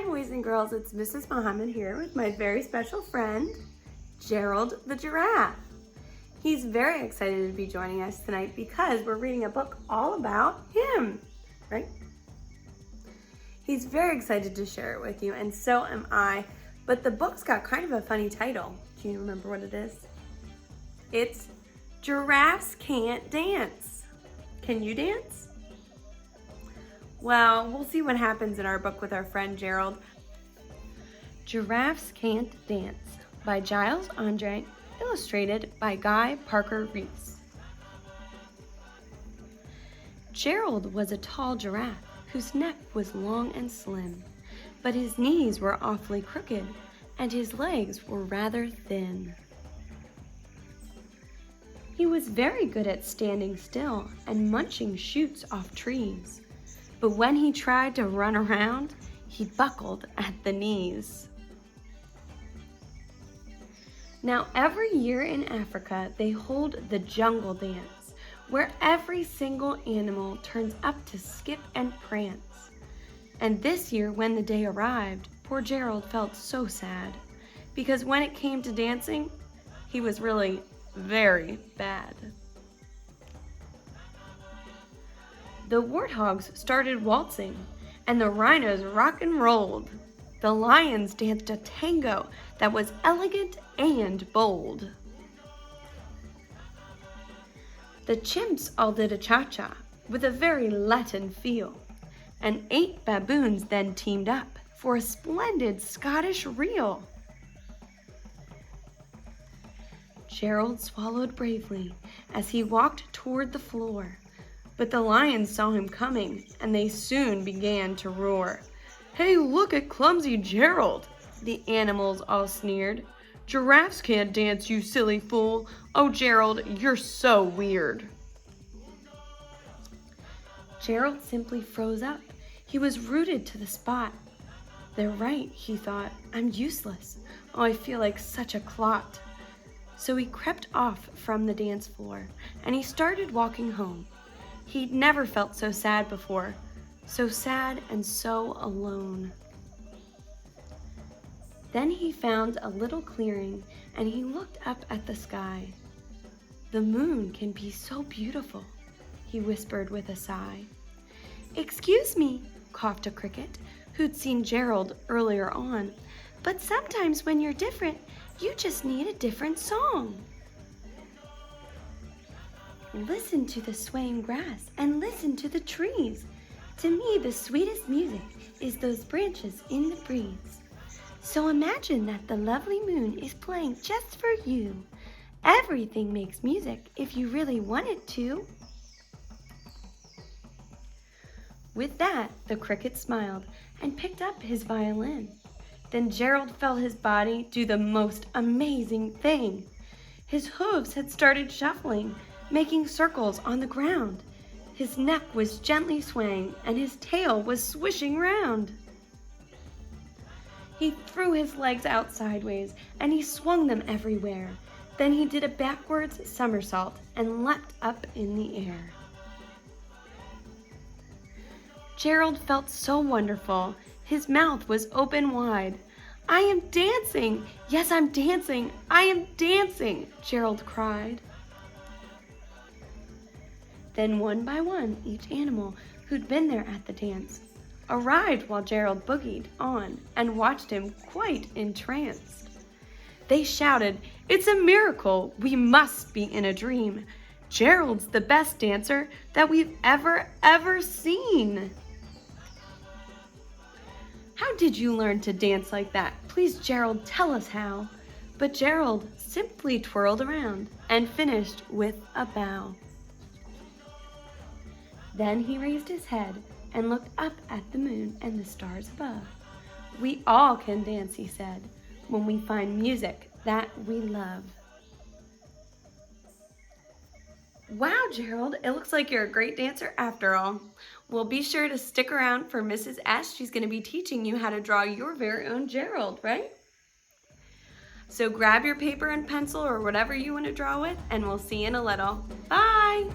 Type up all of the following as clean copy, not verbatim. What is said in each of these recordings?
boys and girls, it's Mrs. Muhammad here with my very special friend, Gerald the giraffe. He's very excited to be joining us tonight because we're reading a book all about him, right? He's very excited to share it with you, and so am I, but the book's got kind of a funny title. Do you remember what it is? It's Giraffes Can't Dance. Can you dance? Well, we'll see what happens in our book with our friend Gerald. Giraffes Can't Dance by Giles Andre, illustrated by Guy Parker Reese. Gerald was a tall giraffe whose neck was long and slim, but his knees were awfully crooked and his legs were rather thin. He was very good at standing still and munching shoots off trees. But when he tried to run around, he buckled at the knees. Now, every year in Africa, they hold the jungle dance, where every single animal turns up to skip and prance. And this year, when the day arrived, poor Gerald felt so sad, because when it came to dancing, he was really very bad. The warthogs started waltzing, and the rhinos rock and rolled. The lions danced a tango that was elegant and bold. The chimps all did a cha-cha with a very Latin feel, and 8 baboons then teamed up for a splendid Scottish reel. Gerald swallowed bravely as he walked toward the floor. But the lions saw him coming, and they soon began to roar. "Hey, look at clumsy Gerald!" the animals all sneered. "Giraffes can't dance, you silly fool! Oh, Gerald, you're so weird!" Gerald simply froze up. He was rooted to the spot. "They're right," he thought. "I'm useless. Oh, I feel like such a clot." So he crept off from the dance floor, and he started walking home. He'd never felt so sad before, so sad and so alone. Then he found a little clearing and he looked up at the sky. "The moon can be so beautiful," he whispered with a sigh. "Excuse me," coughed a cricket who'd seen Gerald earlier on, "but sometimes when you're different, you just need a different song." "Listen to the swaying grass and listen to the trees. To me, the sweetest music is those branches in the breeze. So imagine that the lovely moon is playing just for you. Everything makes music if you really want it to." With that, the cricket smiled and picked up his violin. Then Gerald felt his body do the most amazing thing. His hooves had started shuffling, making circles on the ground. His neck was gently swaying and his tail was swishing round. He threw his legs out sideways and he swung them everywhere. Then he did a backwards somersault and leapt up in the air. Gerald felt so wonderful. His mouth was open wide. "I am dancing! Yes, I'm dancing! I am dancing!" Gerald cried. Then one by one, each animal who'd been there at the dance arrived while Gerald boogied on and watched him quite entranced. They shouted, "It's a miracle! We must be in a dream! Gerald's the best dancer that we've ever seen!" "How did you learn to dance like that? Please, Gerald, tell us how." But Gerald simply twirled around and finished with a bow. Then he raised his head and looked up at the moon and the stars above. "We all can dance," he said, "when we find music that we love." Wow, Gerald, it looks like you're a great dancer after all. Well, be sure to stick around for Mrs. S. She's going to be teaching you how to draw your very own Gerald, right? So grab your paper and pencil or whatever you want to draw with, and we'll see you in a little. Bye!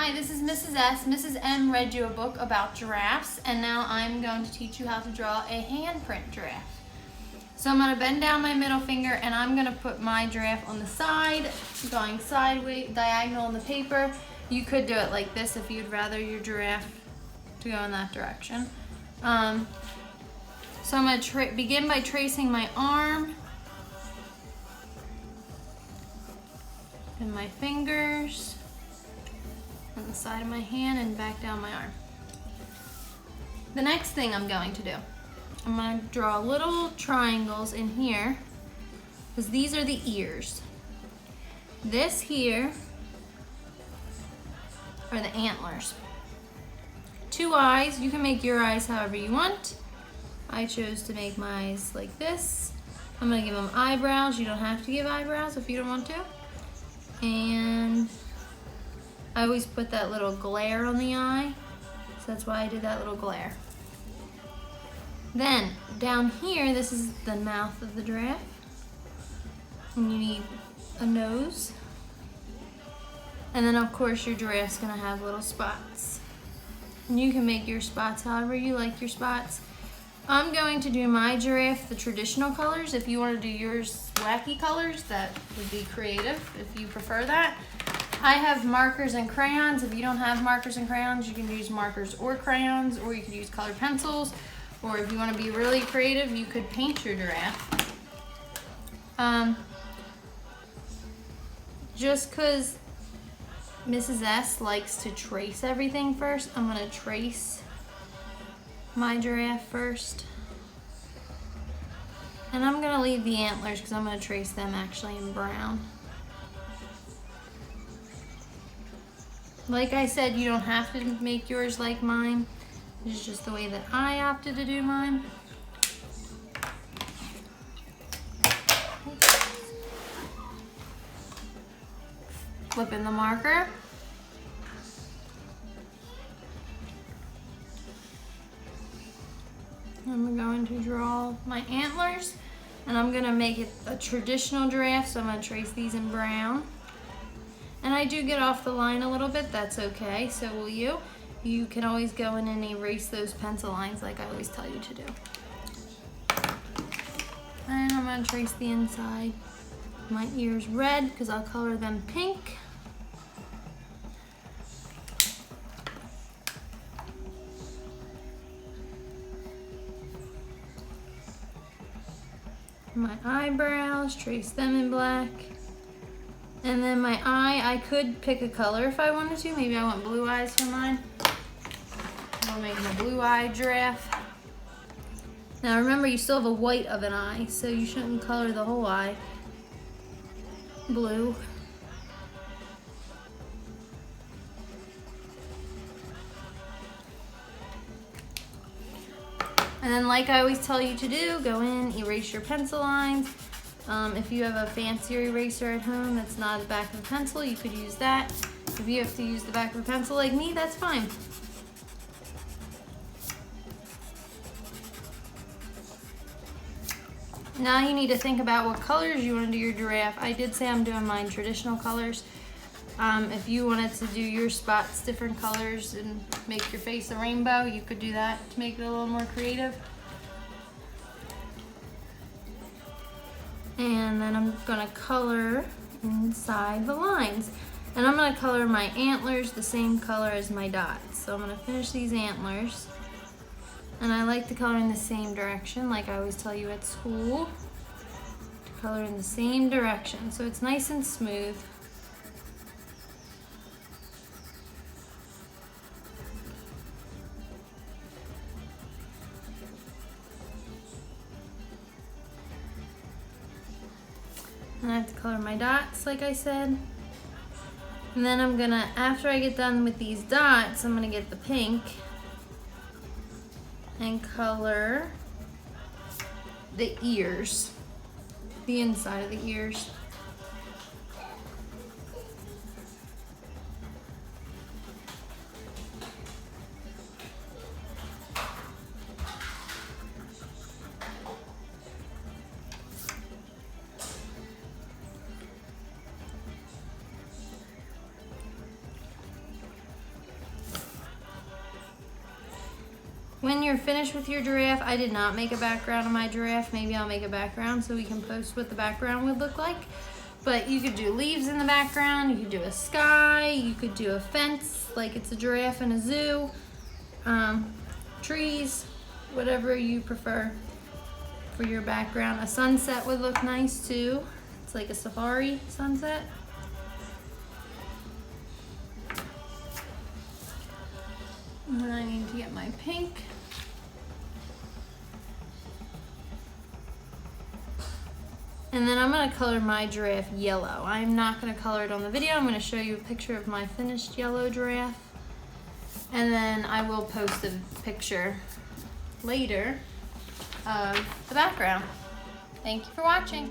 Hi, this is Mrs. S. Mrs. M read you a book about giraffes, and now I'm going to teach you how to draw a handprint giraffe. So I'm going to bend down my middle finger, and I'm going to put my giraffe on the side, going sideways, diagonal on the paper. You could do it like this if you'd rather your giraffe to go in that direction. So I'm going to begin by tracing my arm and my fingers on the side of my hand and back down my arm. The next thing I'm going to do, I'm going to draw little triangles in here because these are the ears. This here are the antlers. 2 eyes, you can make your eyes however you want. I chose to make my eyes like this. I'm going to give them eyebrows. You don't have to give eyebrows if you don't want to. And I always put that little glare on the eye, so that's why I did that little glare. Then, down here, this is the mouth of the giraffe. And you need a nose. And then, of course, your giraffe's gonna have little spots. And you can make your spots however you like your spots. I'm going to do my giraffe the traditional colors. If you want to do yours wacky colors, that would be creative if you prefer that. I have markers and crayons. If you don't have markers and crayons, you can use markers or crayons, or you could use colored pencils, or if you want to be really creative, you could paint your giraffe. Just because Mrs. S likes to trace everything first, I'm going to trace my giraffe first. And I'm going to leave the antlers because I'm going to trace them actually in brown. Like I said, you don't have to make yours like mine. This is just the way that I opted to do mine. Flip in the marker. I'm going to draw my antlers, and I'm going to make it a traditional giraffe, so I'm going to trace these in brown. And I do get off the line a little bit, that's okay, so will you. You can always go in and erase those pencil lines like I always tell you to do. And I'm going to trace the inside. My ears red because I'll color them pink. My eyebrows, trace them in black. And then my eye, I could pick a color if I wanted to. Maybe I want blue eyes for mine. I'll make a blue-eyed giraffe. Now remember, you still have a white of an eye, so you shouldn't color the whole eye blue. And then, like I always tell you to do, go in, erase your pencil lines. If you have a fancier eraser at home that's not the back of a pencil, you could use that. If you have to use the back of a pencil like me, that's fine. Now you need to think about what colors you want to do your giraffe. I did say I'm doing mine traditional colors. If you wanted to do your spots different colors and make your face a rainbow, you could do that to make it a little more creative. And then I'm gonna color inside the lines. And I'm gonna color my antlers the same color as my dots. So I'm gonna finish these antlers. And I like to color in the same direction, like I always tell you at school. To color in the same direction, so it's nice and smooth. And I have to color my dots, like I said. And then I'm gonna, after I get done with these dots, I'm gonna get the pink and color the ears, the inside of the ears. when you're finished with your giraffe, I did not make a background of my giraffe. Maybe I'll make a background so we can post what the background would look like. But you could do leaves in the background, you could do a sky, you could do a fence like it's a giraffe in a zoo, trees, whatever you prefer for your background. A sunset would look nice too. It's like a safari sunset. And then I need to get my pink. And then I'm gonna color my giraffe yellow. I'm not gonna color it on the video. I'm gonna show you a picture of my finished yellow giraffe. And then I will post a picture later of the background. Thank you for watching.